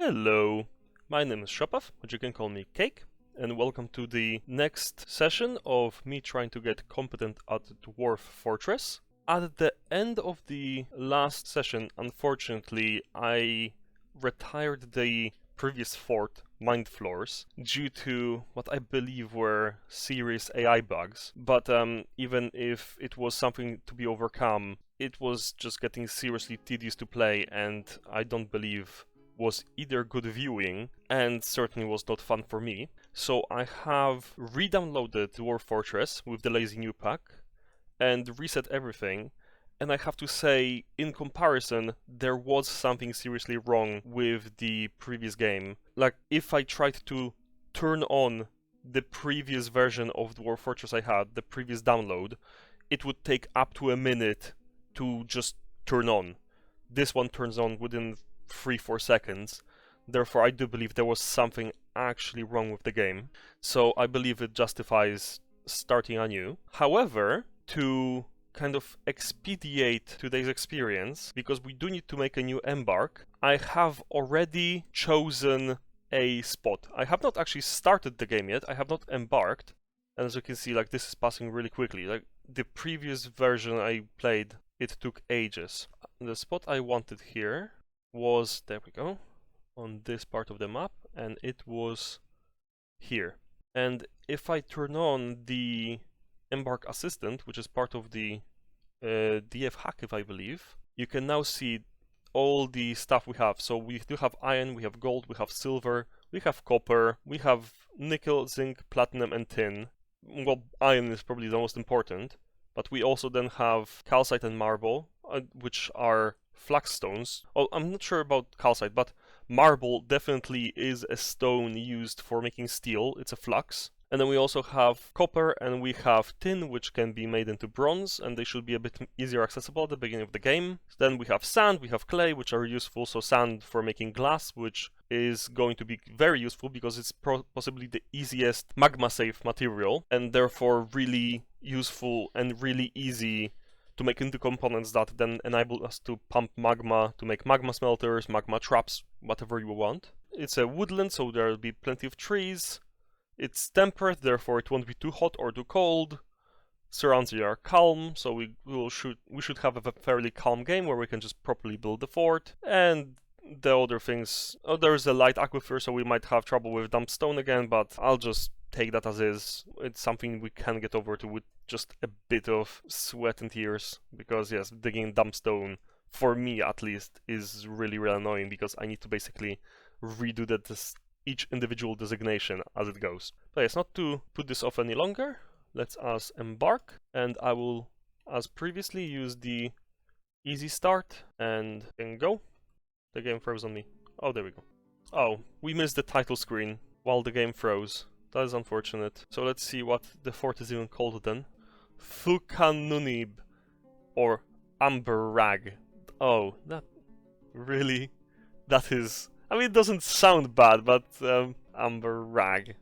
Hello, my name is Shopav, but you can call me Cake, and welcome to the next session of me trying to get competent at Dwarf Fortress. At the end of the last session, unfortunately, I retired the previous fort, Mind Floors, due to what I believe were serious AI bugs. But even if it was something to be overcome, it was just getting seriously tedious to play, and I don't believe was either good viewing and certainly was not fun for me. So I have re-downloaded Dwarf Fortress with the lazy new pack and reset everything, and I have to say, in comparison, there was something seriously wrong with the previous game. Like, if I tried to turn on the previous version of Dwarf Fortress I had, the previous download, it would take up to a minute to just turn on. This one turns on within 3-4 seconds. Therefore, I do believe there was something actually wrong with the game. So I believe it justifies starting anew. However, to kind of expedite today's experience, because we do need to make a new embark, I have already chosen a spot. I have not actually started the game yet, I have not embarked, and as you can see, like, this is passing really quickly. Like, the previous version I played, it took ages. The spot I wanted here was, there we go, on this part of the map, and it was here. And if I turn on the Embark Assistant, which is part of the DF hack, if I believe, you can now see all the stuff we have. So we do have iron, we have gold, we have silver, we have copper, we have nickel, zinc, platinum, and tin. Well, iron is probably the most important, but we also then have calcite and marble, which are flux stones. Oh, I'm not sure about calcite, but marble definitely is a stone used for making steel. It's a flux. And then we also have copper and we have tin, which can be made into bronze, and they should be a bit easier accessible at the beginning of the game. Then we have sand, we have clay, which are useful. So sand for making glass, which is going to be very useful because it's possibly the easiest magma-safe material, and therefore really useful and really easy to make into components that then enable us to pump magma, to make magma smelters, magma traps, whatever you want. It's a woodland, so there will be plenty of trees. It's temperate, therefore it won't be too hot or too cold. Surrounds here are calm, so we should have a fairly calm game where we can just properly build the fort. And the other things, there's a light aquifer, so we might have trouble with dump stone again, but I'll just take that as is. It's something we can get over to with just a bit of sweat and tears, because yes, digging dump stone, for me at least, is really annoying, because I need to basically redo each individual designation as it goes. But yes, not to put this off any longer, let's us embark, and I will, as previously, use the easy start and go. The game froze on me. Oh, there we go. Oh, we missed the title screen while the game froze. That is unfortunate. So let's see what the fort is even called then. Thukanunib, or Amberrag. Oh, that really? That is... I mean, it doesn't sound bad, but Amberrag.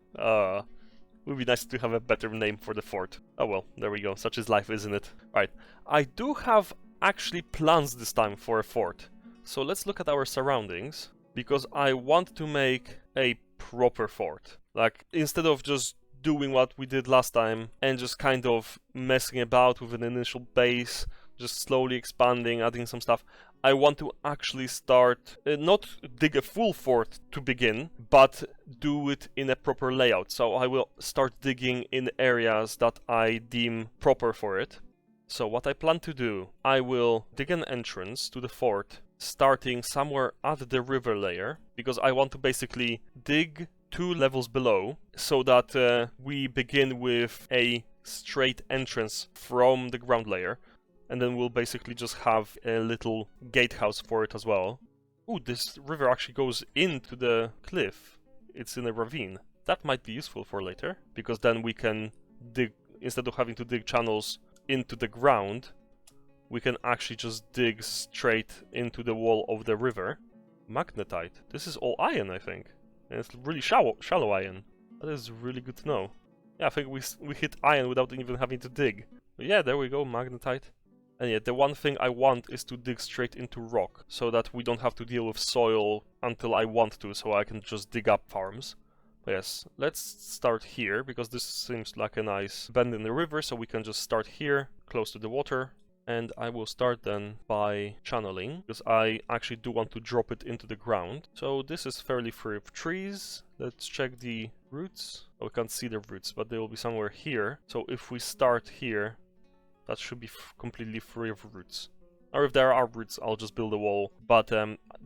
Would be nice to have a better name for the fort. Oh well, there we go. Such is life, isn't it? Right. I do have actually plans this time for a fort. So let's look at our surroundings, because I want to make a proper fort. Like, instead of just doing what we did last time and just kind of messing about with an initial base, just slowly expanding, adding some stuff, I want to actually start, not dig a full fort to begin, but do it in a proper layout. So I will start digging in areas that I deem proper for it. So what I plan to do, I will dig an entrance to the fort, starting somewhere at the river layer, because I want to basically dig 2 levels below, so that we begin with a straight entrance from the ground layer. And then we'll basically just have a little gatehouse for it as well. Ooh, this river actually goes into the cliff. It's in a ravine. That might be useful for later, because then we can dig, instead of having to dig channels into the ground, we can actually just dig straight into the wall of the river. Magnetite. This is all iron, I think. And it's really shallow iron. That is really good to know. Yeah, I think we hit iron without even having to dig. But yeah, there we go, magnetite. And yeah, the one thing I want is to dig straight into rock, so that we don't have to deal with soil until I want to, so I can just dig up farms. But yes, let's start here, because this seems like a nice bend in the river, so we can just start here, close to the water. And I will start then by channeling, because I actually do want to drop it into the ground. So this is fairly free of trees. Let's check the roots. Oh, we can't see the roots, but they will be somewhere here. So if we start here, that should be completely free of roots. Or if there are roots, I'll just build a wall. But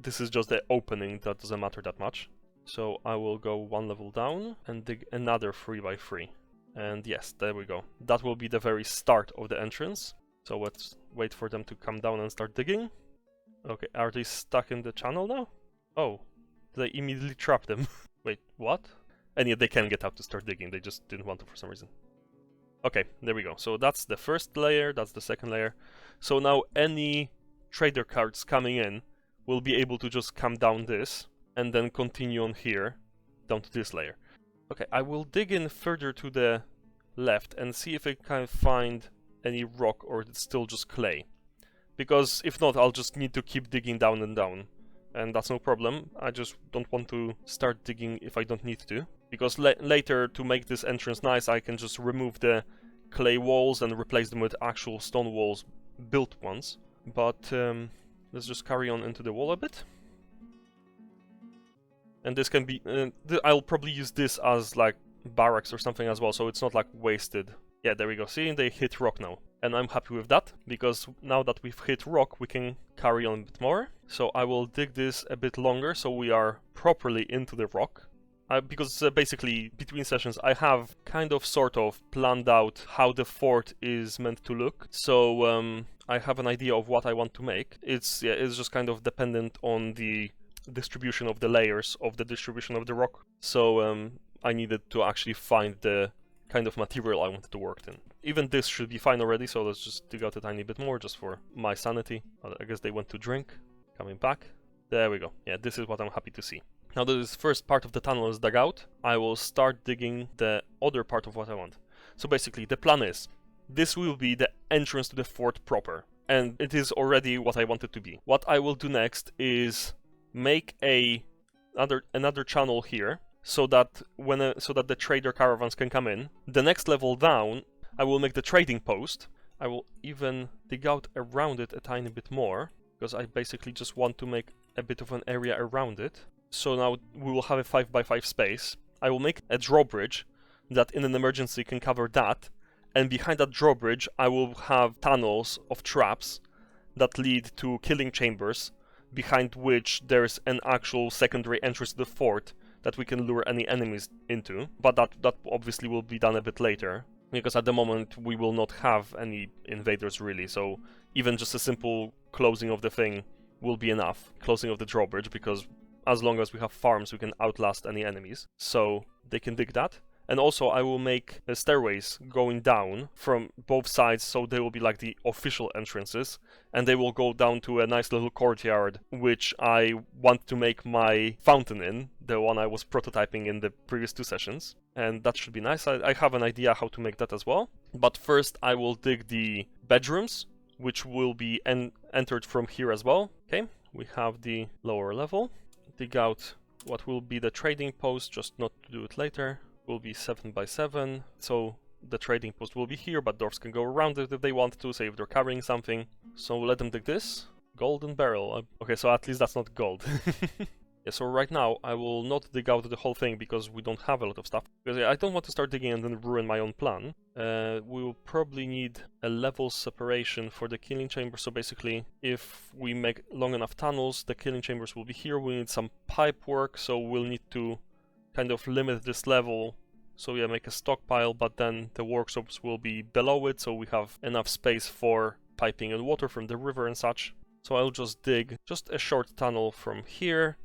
this is just the opening, that doesn't matter that much. So I will go one level down and dig another 3x3. And yes, there we go. That will be the very start of the entrance. So let's wait for them to come down and start digging. Okay, are they stuck in the channel now? Oh, they immediately trapped them. Wait, what? And yeah, they can get out to start digging, they just didn't want to for some reason. Okay, there we go. So that's the first layer, that's the second layer. So now any trader cards coming in will be able to just come down this and then continue on here, down to this layer. Okay, I will dig in further to the left and see if I can find any rock, or it's still just clay. Because if not, I'll just need to keep digging down and down. And that's no problem. I just don't want to start digging if I don't need to. Because later, to make this entrance nice, I can just remove the clay walls and replace them with actual stone walls, built ones. But let's just carry on into the wall a bit. And this can be... I'll probably use this as like barracks or something as well, so it's not like wasted. Yeah, there we go. See, they hit rock now. And I'm happy with that, because now that we've hit rock, we can carry on a bit more. So I will dig this a bit longer, so we are properly into the rock. Because basically, between sessions, I have kind of sort of planned out how the fort is meant to look. So I have an idea of what I want to make. It's just kind of dependent on the distribution of the layers of the distribution of the rock. So I needed to actually find the kind of material I wanted to work in. Even this should be fine already, so let's just dig out a tiny bit more just for my sanity. I guess they went to drink. Coming back. There we go. Yeah, this is what I'm happy to see. Now that this first part of the tunnel is dug out, I will start digging the other part of what I want. So basically, the plan is, this will be the entrance to the fort proper. And it is already what I want it to be. What I will do next is make another channel here, so that the trader caravans can come in. The next level down, I will make the trading post. I will even dig out around it a tiny bit more, because I basically just want to make a bit of an area around it. So now we will have a 5x5 space. I will make a drawbridge that in an emergency can cover that, and behind that drawbridge I will have tunnels of traps that lead to killing chambers, behind which there's an actual secondary entrance to the fort that we can lure any enemies into, but that obviously will be done a bit later, because at the moment we will not have any invaders really, so even just a simple closing of the thing will be enough, closing of the drawbridge, because as long as we have farms we can outlast any enemies, so they can dig that. And also I will make stairways going down from both sides, so they will be like the official entrances, and they will go down to a nice little courtyard, which I want to make my fountain in, the one I was prototyping in the previous 2 sessions. And that should be nice. I have an idea how to make that as well. But first I will dig the bedrooms, which will be entered from here as well. Okay, we have the lower level. Dig out what will be the trading post, just not to do it later. Will be 7x7, so the trading post will be here, but dwarfs can go around it if they want to, say if they're carrying something. So we'll let them dig this. Golden barrel. Okay, so at least that's not gold. Yeah, so right now I will not dig out the whole thing because we don't have a lot of stuff. Because I don't want to start digging and then ruin my own plan. We will probably need a level separation for the killing chamber. So basically, if we make long enough tunnels, the killing chambers will be here. We need some pipe work, so we'll need to kind of limit this level, so yeah, make a stockpile, but then the workshops will be below it, so we have enough space for piping and water from the river and such. So I'll just dig just a short tunnel from here,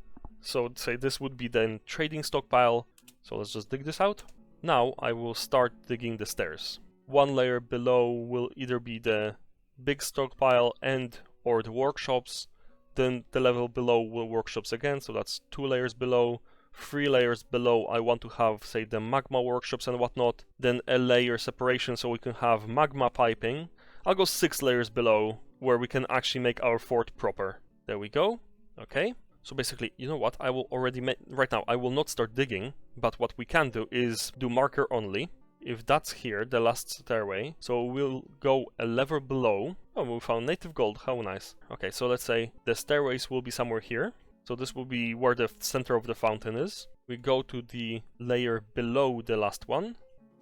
so say this would be then trading stockpile, so let's just dig this out. Now I will start digging the stairs. One layer below will either be the big stockpile and or the workshops, then the level below will workshops again, so that's 2 layers below. 3 layers below I want to have, say, the magma workshops and whatnot, then a layer separation so we can have magma piping. I'll go 6 layers below, where we can actually make our fort proper. There we go. Okay. So basically, you know what? I will already make... Right now, I will not start digging, but what we can do is do marker only. If that's here, the last stairway, so we'll go a level below. Oh, we found native gold. How nice. Okay, so let's say the stairways will be somewhere here. So this will be where the center of the fountain is. We go to the layer below the last one.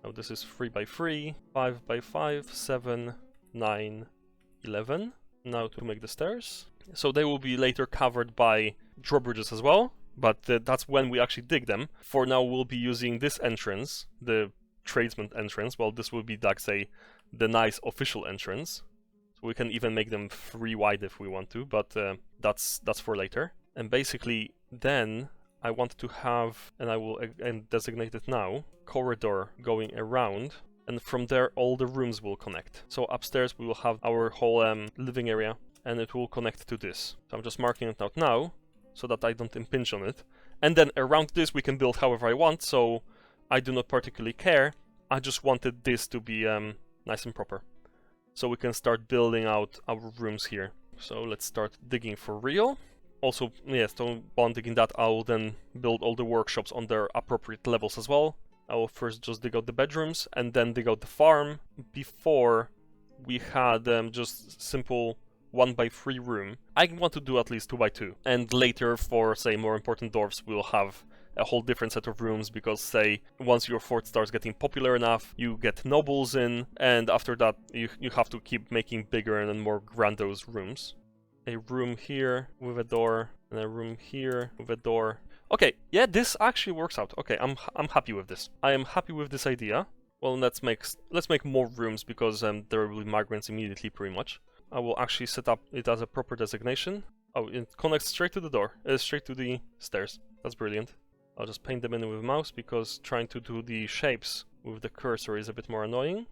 Now this is 3 by 3, 5 by 5, 7, 9, 11. Now to make the stairs. So they will be later covered by drawbridges as well, but that's when we actually dig them. For now, we'll be using this entrance, the tradesman entrance. Well, this will be, like, say, the nice official entrance. So we can even make them 3 wide if we want to, but that's for later. And basically, then I want to have, and I will designate it now, corridor going around, and from there all the rooms will connect. So upstairs we will have our whole living area, and it will connect to this. So I'm just marking it out now, so that I don't impinge on it. And then around this we can build however I want, so I do not particularly care. I just wanted this to be nice and proper. So we can start building out our rooms here. So let's start digging for real. Also, yes, so while I'm digging that, I will then build all the workshops on their appropriate levels as well. I will first just dig out the bedrooms, and then dig out the farm. Before, we had just simple 1 by 3 room. I want to do at least 2 by 2. And later, for, say, more important dwarfs, we'll have a whole different set of rooms, because, say, once your fort starts getting popular enough, you get nobles in, and after that, you have to keep making bigger and more grandiose rooms. A room here with a door, and a room here with a door. Okay, yeah, this actually works out. Okay, I'm happy with this. I am happy with this idea. Well, let's make more rooms, because there will be migrants immediately, pretty much. I will actually set up it as a proper designation. Oh, it connects straight to the door, straight to the stairs. That's brilliant. I'll just paint them in with mouse, because trying to do the shapes with the cursor is a bit more annoying.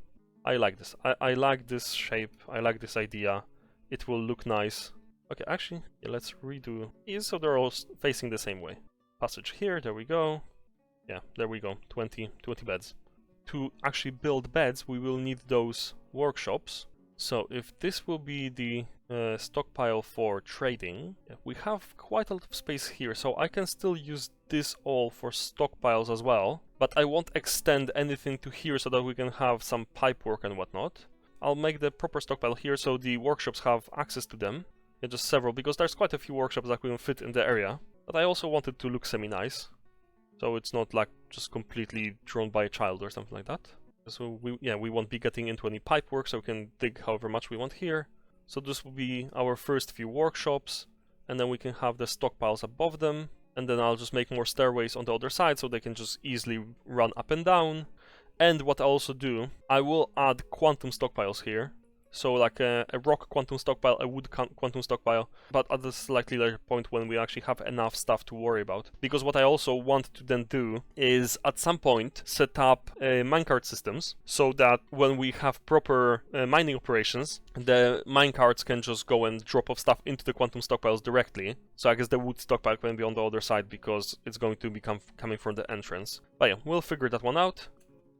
I like this. I like this shape. I like this idea. It will look nice. Okay, actually, yeah, let's redo these so they're all facing the same way. Passage here, there we go. Yeah, there we go. 20 beds. To actually build beds, we will need those workshops. So if this will be the stockpile for trading, yeah, we have quite a lot of space here, so I can still use this all for stockpiles as well, but I won't extend anything to here so that we can have some pipe work and whatnot. I'll make the proper stockpile here so the workshops have access to them. Yeah, just several, because there's quite a few workshops that will fit in the area, but I also want it to look semi-nice, so it's not like just completely drawn by a child or something like that. So we won't be getting into any pipe work, so we can dig however much we want here. So this will be our first few workshops, and then we can have the stockpiles above them, and then I'll just make more stairways on the other side so they can just easily run up and down. And what I'll also do, I will add quantum stockpiles here. So like a rock quantum stockpile, a wood quantum stockpile, but at a slightly later point when we actually have enough stuff to worry about. Because what I also want to then do is at some point set up minecart systems, so that when we have proper mining operations, the minecarts can just go and drop off stuff into the quantum stockpiles directly. So I guess the wood stockpile can be on the other side, because it's going to be coming from the entrance. But yeah, we'll figure that one out.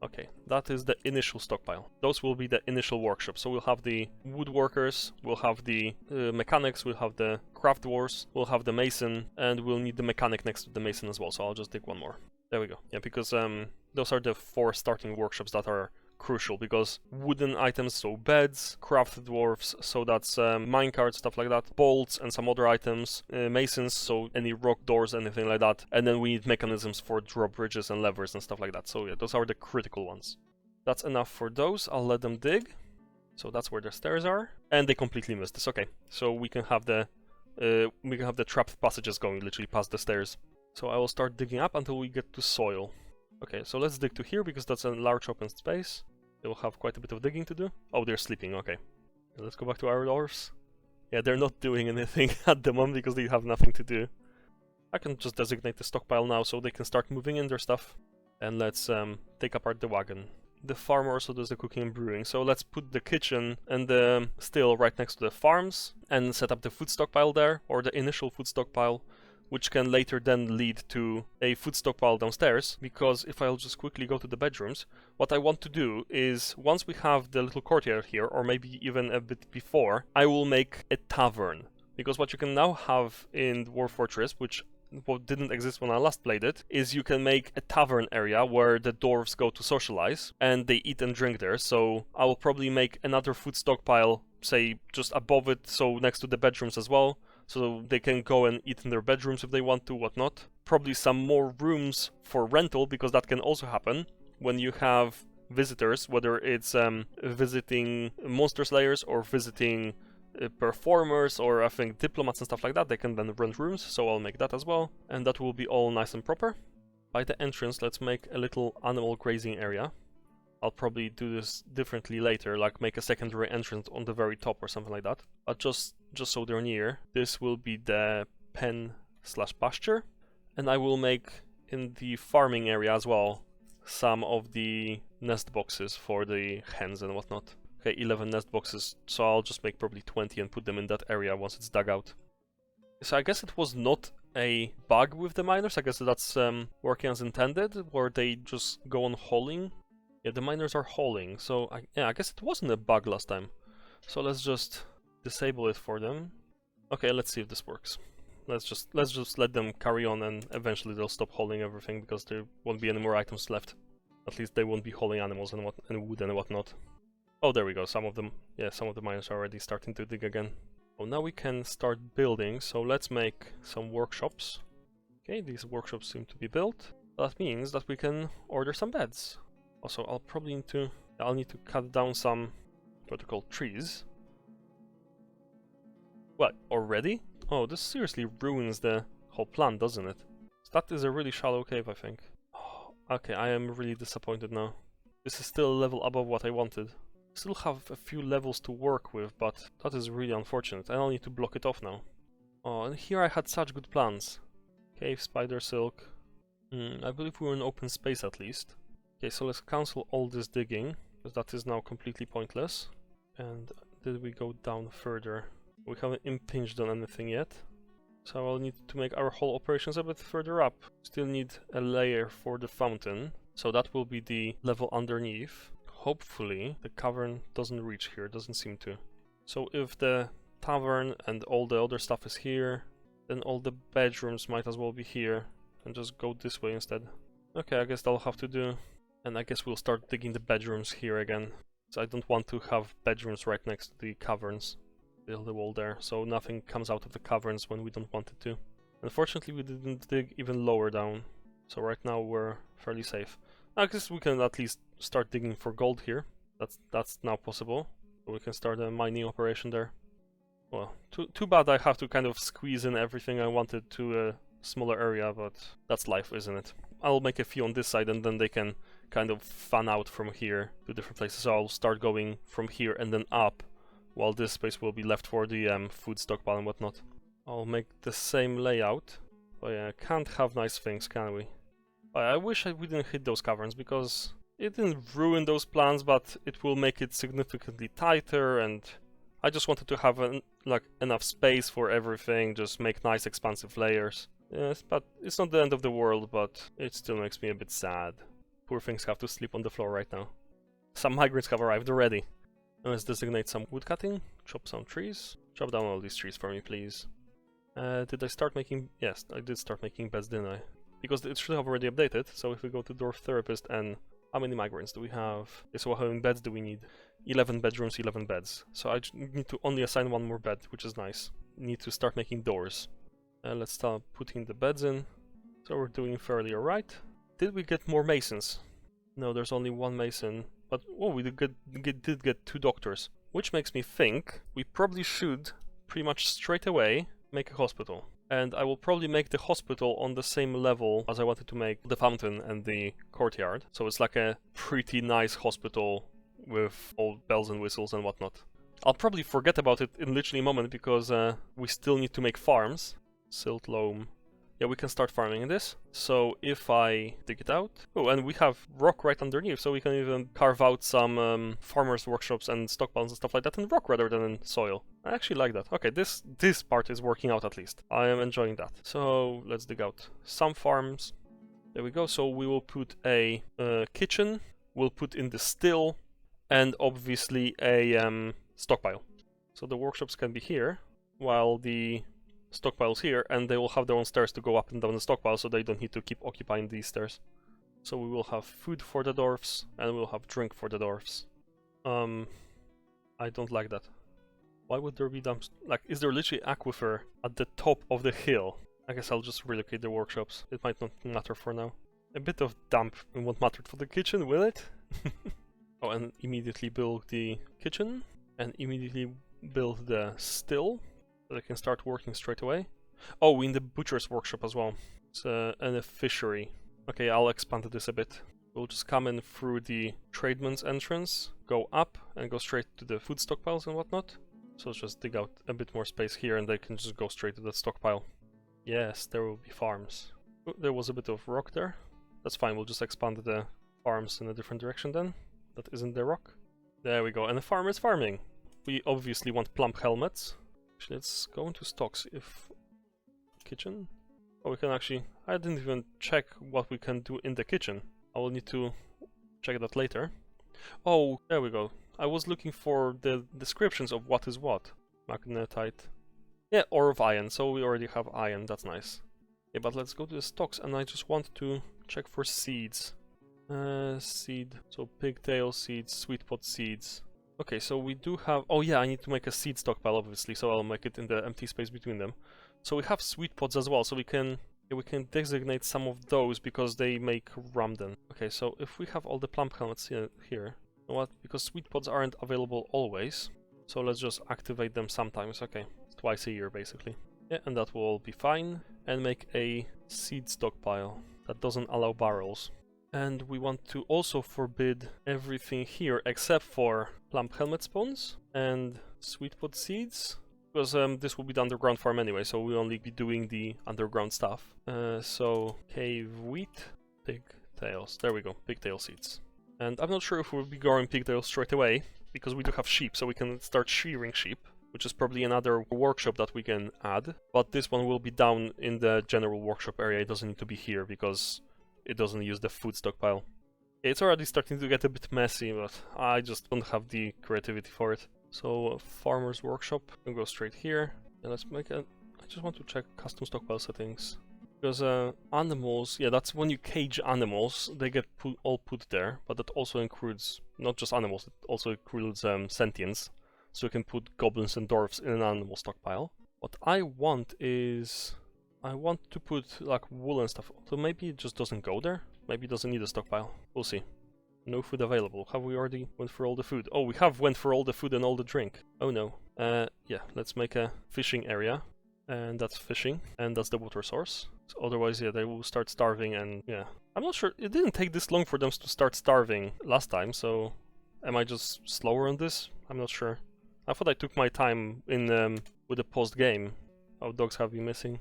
Okay, that is the initial stockpile. Those will be the initial workshops. So we'll have the woodworkers, we'll have the mechanics, we'll have the craft dwarfs, we'll have the mason, and we'll need the mechanic next to the mason as well. So I'll just dig one more. There we go. Yeah, because those are the 4 starting workshops that are crucial, because wooden items, so beds, craft dwarfs, so that's minecarts, stuff like that, bolts and some other items, masons, so any rock doors, anything like that, and then we need mechanisms for drawbridges and levers and stuff like that. So yeah, those are the critical ones. That's enough for those. I'll let them dig. So that's where the stairs are, and they completely missed this. Okay, so we can have the trapped passages going literally past the stairs. So I will start digging up until we get to soil. Okay, so let's dig to here, because that's a large open space. They will have quite a bit of digging to do. Oh, they're sleeping, okay. Let's go back to our dwarfs. Yeah, they're not doing anything at the moment, because they have nothing to do. I can just designate the stockpile now, so they can start moving in their stuff. And let's take apart the wagon. The farm also does the cooking and brewing, so let's put the kitchen and the still right next to the farms, and set up the food stockpile there, or the initial food stockpile. which can later then lead to a food stockpile downstairs, because if I'll just quickly go to the bedrooms, what I want to do is, once we have the little courtyard here, or maybe even a bit before, I will make a tavern. Because what you can now have in Dwarf Fortress, which what didn't exist when I last played it, is you can make a tavern area where the dwarves go to socialize, and they eat and drink there. So I will probably make another food stockpile, say, just above it, so next to the bedrooms as well, so they can go and eat in their bedrooms if they want to, whatnot. Probably some more rooms for rental, because that can also happen when you have visitors, whether it's visiting monster slayers or visiting performers, or I think diplomats and stuff like that. They can then rent rooms, so I'll make that as well, and that will be all nice and proper. By the entrance, let's make a little animal grazing area. I'll probably do this differently later, like make a secondary entrance on the very top or something like that. But just so they're near, this will be the pen / pasture. And I will make, in the farming area as well, some of the nest boxes for the hens and whatnot. Okay, 11 nest boxes, so I'll just make probably 20 and put them in that area once it's dug out. So I guess it was not a bug with the miners. I guess that's working as intended, where they just go on hauling. Yeah, the miners are hauling, so I guess it wasn't a bug last time. So let's just disable it for them. Okay, let's see if this works. Let's just let them carry on, and eventually they'll stop hauling everything, because there won't be any more items left. At least they won't be hauling animals and wood and whatnot. Oh, there we go. Some of them, yeah, some of the miners are already starting to dig again. Oh, now we can start building. So let's make some workshops. Okay, these workshops seem to be built. That means that we can order some beds. Also, I'll need to cut down some what are called trees. What, already? Oh, this seriously ruins the whole plan, doesn't it? That is a really shallow cave, I think. Oh, okay, I am really disappointed now. This is still a level above what I wanted. Still have a few levels to work with, but that is really unfortunate. I'll need to block it off now. Oh, and here I had such good plans. Cave, spider, silk. I believe we were in open space at least. Okay, so let's cancel all this digging, because that is now completely pointless. And did we go down further? We haven't impinged on anything yet. So I'll need to make our whole operations a bit further up. Still need a layer for the fountain, so that will be the level underneath. Hopefully the cavern doesn't reach here, doesn't seem to. So if the tavern and all the other stuff is here, then all the bedrooms might as well be here, and just go this way instead. Okay, I guess that'll have to do. And I guess we'll start digging the bedrooms here again. So I don't want to have bedrooms right next to the caverns. Build the wall there, so nothing comes out of the caverns when we don't want it to. Unfortunately, we didn't dig even lower down, so right now we're fairly safe. I guess we can at least start digging for gold here. That's now possible. So we can start a mining operation there. Well, too bad I have to kind of squeeze in everything I wanted to a smaller area, but that's life, isn't it? I'll make a few on this side, and then they can kind of fan out from here to different places. So I'll start going from here and then up, while this space will be left for the food stockpile and whatnot. I'll make the same layout. But yeah, can't have nice things, can we? I wish we didn't hit those caverns, because it didn't ruin those plans, but it will make it significantly tighter, and I just wanted to have enough space for everything, just make nice expansive layers. Yes, but it's not the end of the world, but it still makes me a bit sad. Poor things have to sleep on the floor right now. Some migrants have arrived already. Let's designate some wood cutting, chop some trees. Chop down all these trees for me, please. Did I start making... Yes, I did start making beds, didn't I? Because it should have already updated, so if we go to Dwarf Therapist and... How many migrants do we have? Okay, so how many beds do we need? 11 bedrooms, 11 beds. So I need to only assign one more bed, which is nice. Need to start making doors. Let's start putting the beds in. So we're doing fairly alright. Did we get more masons? No, there's only one mason. But, oh, we did get 2 doctors. Which makes me think we probably should, pretty much straight away, make a hospital. And I will probably make the hospital on the same level as I wanted to make the fountain and the courtyard. So it's like a pretty nice hospital with all bells and whistles and whatnot. I'll probably forget about it in literally a moment, because we still need to make farms. Silt loam. Yeah, we can start farming in this. So if I dig it out... Oh, and we have rock right underneath, so we can even carve out some farmers' workshops and stockpiles and stuff like that in rock rather than in soil. I actually like that. Okay, this part is working out at least. I am enjoying that. So let's dig out some farms. There we go. So we will put a kitchen. We'll put in the still, and obviously a stockpile. So the workshops can be here, while the stockpile's here, and they will have their own stairs to go up and down the stockpile, so they don't need to keep occupying these stairs. So we will have food for the dwarfs, and we'll have drink for the dwarfs. I don't like that. Why would there be dumps? Like, is there literally aquifer at the top of the hill? I guess I'll just relocate the workshops. It might not matter for now. A bit of damp won't matter for the kitchen, will it? Oh, and immediately build the kitchen, and immediately build the still, so they can start working straight away. Oh, we need the butcher's workshop as well. It's and a fishery. Okay, I'll expand this a bit. We'll just come in through the trademan's entrance, go up, and go straight to the food stockpiles and whatnot. So let's just dig out a bit more space here, and they can just go straight to the stockpile. Yes, there will be farms. Oh, there was a bit of rock there. That's fine, we'll just expand the farms in a different direction then. That isn't the rock. There we go, and the farmer is farming. We obviously want plump helmets. Actually, let's go into stocks. If kitchen? Oh, we can actually... I didn't even check what we can do in the kitchen. I will need to check that later. Oh, there we go. I was looking for the descriptions of what is what. Magnetite. Yeah, ore of iron, so we already have iron, that's nice. Yeah, but let's go to the stocks, and I just want to check for seeds. Seed, so pigtail seeds, sweet pot seeds. Okay, so we do have... Oh yeah, I need to make a seed stockpile, obviously, so I'll make it in the empty space between them. So we have sweet pots as well, so we can designate some of those because they make ramden. Okay, so if we have all the plump helmets here, you know what? Because sweet pots aren't available always, so let's just activate them sometimes. Okay, twice a year basically. Yeah, and that will all be fine. And make a seed stockpile that doesn't allow barrels. And we want to also forbid everything here except for plump helmet spawns and sweet pot seeds. Because this will be the underground farm anyway, so we'll only be doing the underground stuff. So, cave wheat, pigtails. There we go, pigtail seeds. And I'm not sure if we'll be growing pigtails straight away, because we do have sheep, so we can start shearing sheep, which is probably another workshop that we can add. But this one will be down in the general workshop area, it doesn't need to be here, because it doesn't use the food stockpile. It's already starting to get a bit messy, but I just don't have the creativity for it. So, farmer's workshop, we'll go straight here, and let's make a... I just want to check custom stockpile settings. Because animals, yeah, that's when you cage animals, they get all put there, but that also includes, not just animals, it also includes sentients. So you can put goblins and dwarfs in an animal stockpile. What I want is... I want to put, like, wool and stuff, so maybe it just doesn't go there. Maybe it doesn't need a stockpile. We'll see. No food available. Have we already went for all the food? Oh, we have went for all the food and all the drink. Oh no. Yeah, let's make a fishing area. And that's fishing. And that's the water source. So otherwise, yeah, they will start starving and, yeah. I'm not sure. It didn't take this long for them to start starving last time, so... Am I just slower on this? I'm not sure. I thought I took my time in with the post-game. Oh, dogs have been missing.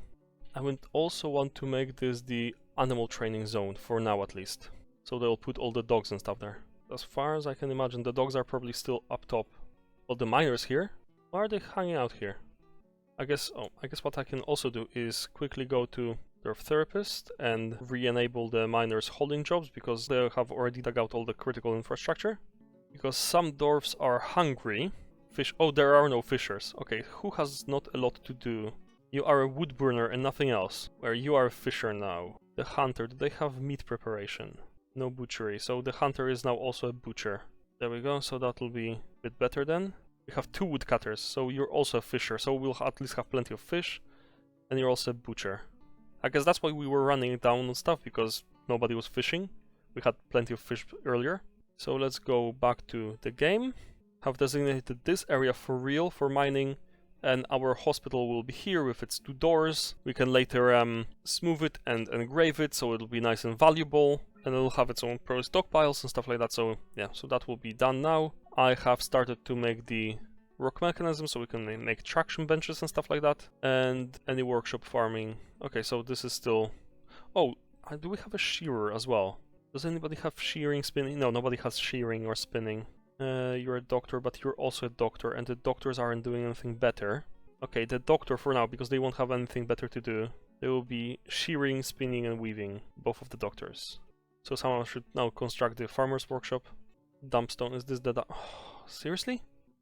I would also want to make this the animal training zone, for now at least. So they'll put all the dogs and stuff there. As far as I can imagine, the dogs are probably still up top. Well, the miners here? Why are they hanging out here? I guess what I can also do is quickly go to Dwarf Therapist and re-enable the miners' holding jobs, because they have already dug out all the critical infrastructure. Because some dwarfs are hungry. Oh, there are no fishers. Okay, who has not a lot to do? You are a wood burner and nothing else. Where you are a fisher now. The hunter, do they have meat preparation? No butchery, so the hunter is now also a butcher. There we go, so that'll be a bit better then. We have 2 woodcutters, so you're also a fisher, so we'll at least have plenty of fish. And you're also a butcher. I guess that's why we were running down on stuff, because nobody was fishing. We had plenty of fish earlier. So let's go back to the game. Have designated this area for real, for mining. And our hospital will be here with its 2 doors. We can later smooth it and engrave it, so it'll be nice and valuable. And it'll have its own pro stockpiles and stuff like that, so yeah, so that will be done now. I have started to make the rock mechanism, so we can make traction benches and stuff like that. And any workshop farming. Okay, so this is still... Oh, do we have a shearer as well? Does anybody have shearing, spinning? No, nobody has shearing or spinning. You're a doctor, but you're also a doctor, and the doctors aren't doing anything better. Okay, the doctor for now, because they won't have anything better to do. They will be shearing, spinning, and weaving, both of the doctors. So someone should now construct the farmer's workshop. Dumpstone, is this the... Oh, seriously?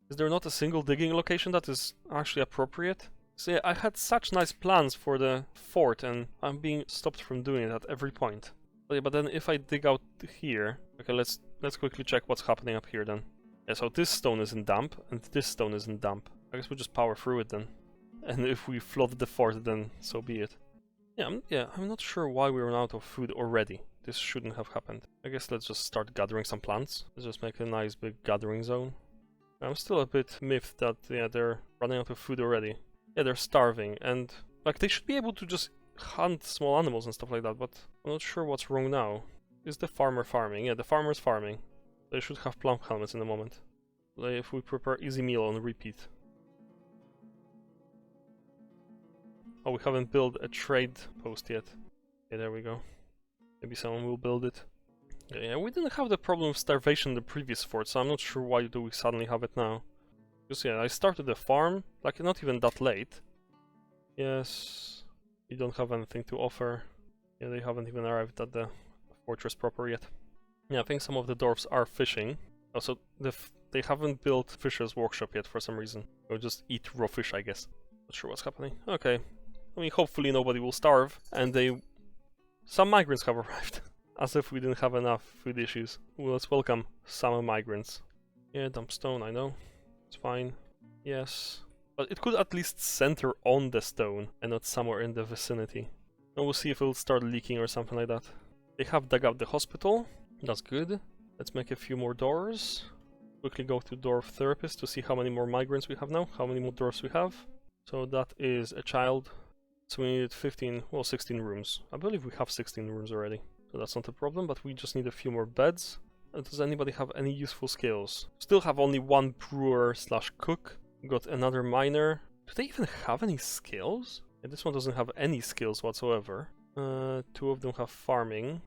Is there not a single digging location that is actually appropriate? So yeah, I had such nice plans for the fort, and I'm being stopped from doing it at every point. But, yeah, but then if I dig out here... Okay, let's quickly check what's happening up here then. Yeah, so this stone is in damp, and this stone is in damp. I guess we'll just power through it then. And if we flood the fort, then so be it. Yeah, I'm not sure why we ran out of food already. This shouldn't have happened. I guess let's just start gathering some plants. Let's just make a nice big gathering zone. I'm still a bit miffed that, yeah, they're running out of food already. Yeah, they're starving, and, like, they should be able to just hunt small animals and stuff like that, but I'm not sure what's wrong now. Is the farmer farming? Yeah, the farmer's farming. They should have plum helmets in a moment. Like, if we prepare easy meal on repeat. Oh, we haven't built a trade post yet. Okay, there we go. Maybe someone will build it. Yeah, we didn't have the problem of starvation in the previous fort, so I'm not sure why do we suddenly have it now. Because yeah, I started the farm, like not even that late. Yes, you don't have anything to offer. Yeah, they haven't even arrived at the fortress proper yet. Yeah, I think some of the dwarfs are fishing. Also, they haven't built Fisher's workshop yet for some reason. They'll just eat raw fish, I guess. Not sure what's happening. Okay. I mean, hopefully nobody will starve, and some migrants have arrived. As if we didn't have enough food issues. Well, let's welcome summer migrants. Yeah, dump stone, I know. It's fine. Yes. But it could at least center on the stone, and not somewhere in the vicinity. And we'll see if it'll start leaking or something like that. They have dug out the hospital. That's good. Let's make a few more doors. Quickly go to Dwarf Therapist to see how many more migrants we have now, how many more dwarfs we have. So that is a child. So we needed 16 rooms. I believe we have 16 rooms already. So that's not a problem, but we just need a few more beds. Does anybody have any useful skills? Still have only one brewer / cook. Got another miner. Do they even have any skills? Yeah, this one doesn't have any skills whatsoever. 2 of them have farming.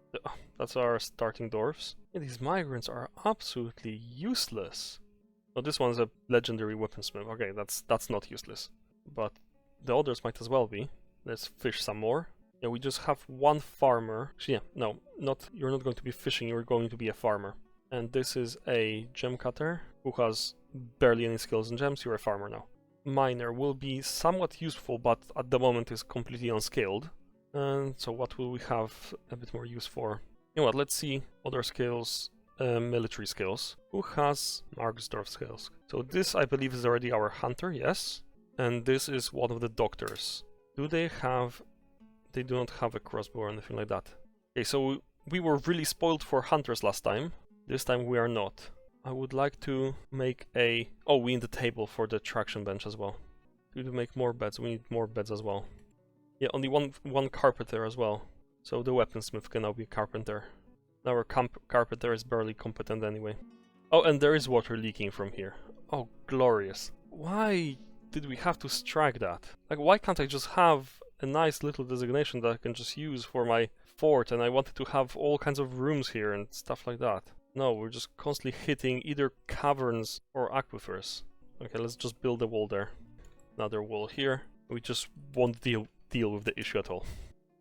That's our starting dwarfs. Yeah, these migrants are absolutely useless. Oh, this one's a legendary weaponsmith. Okay, that's not useless. But the others might as well be. Let's fish some more. Yeah, we just have one farmer. Yeah, no, you're not going to be fishing, you're going to be a farmer. And this is a gem cutter who has barely any skills in gems. You're a farmer now. Miner will be somewhat useful, but at the moment is completely unskilled. And so what will we have a bit more use for? You know what, let's see other skills, military skills. Who has Marksdorf skills? So this, I believe, is already our hunter, yes. And this is one of the doctors. Do they have... They do not have a crossbow or anything like that. Okay, so we were really spoiled for hunters last time. This time we are not. I would like to make a... Oh, we need a table for the traction bench as well. To make more beds, we need more beds as well. Yeah, only one carpenter as well. So the weaponsmith can now be a carpenter. Our carpenter is barely competent anyway. Oh, and there is water leaking from here. Oh, glorious. Why did we have to strike that? Like, why can't I just have a nice little designation that I can just use for my fort, and I wanted to have all kinds of rooms here and stuff like that. No, we're just constantly hitting either caverns or aquifers. Okay, let's just build a wall there. Another wall here. We just won't deal with the issue at all.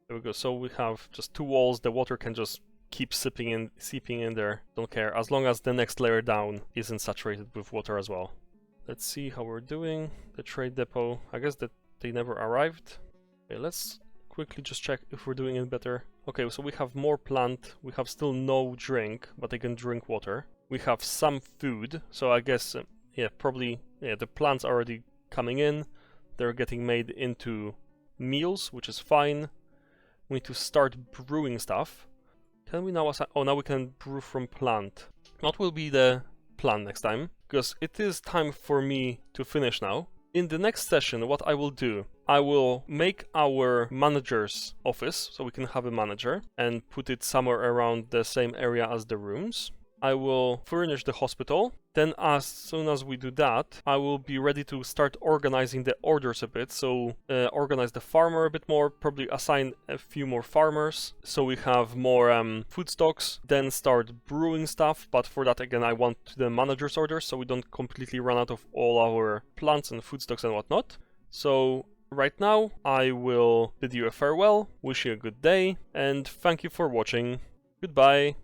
There we go. So we have just 2 walls. The water can just keep seeping in there. Don't care, as long as the next layer down isn't saturated with water as well. Let's see how we're doing. The trade depot, I guess that they never arrived. Okay, let's quickly just check if we're doing it better. Okay, so we have more plant. We have still no drink, but they can drink water. We have some food, so I guess, yeah, probably, yeah, the plants are already coming in. They're getting made into meals, which is fine. We need to start brewing stuff. Can we now assign... Oh, now we can brew from plant. What will be the plan next time? Because it is time for me to finish now. In the next session, what I will do, I will make our manager's office, so we can have a manager, and put it somewhere around the same area as the rooms. I will furnish the hospital. Then as soon as we do that, I will be ready to start organizing the orders a bit. So organize the farmer a bit more, probably assign a few more farmers so we have more food stocks. Then start brewing stuff, but for that again I want the manager's orders so we don't completely run out of all our plants and food stocks and whatnot. So right now I will bid you a farewell, wish you a good day, and thank you for watching. Goodbye.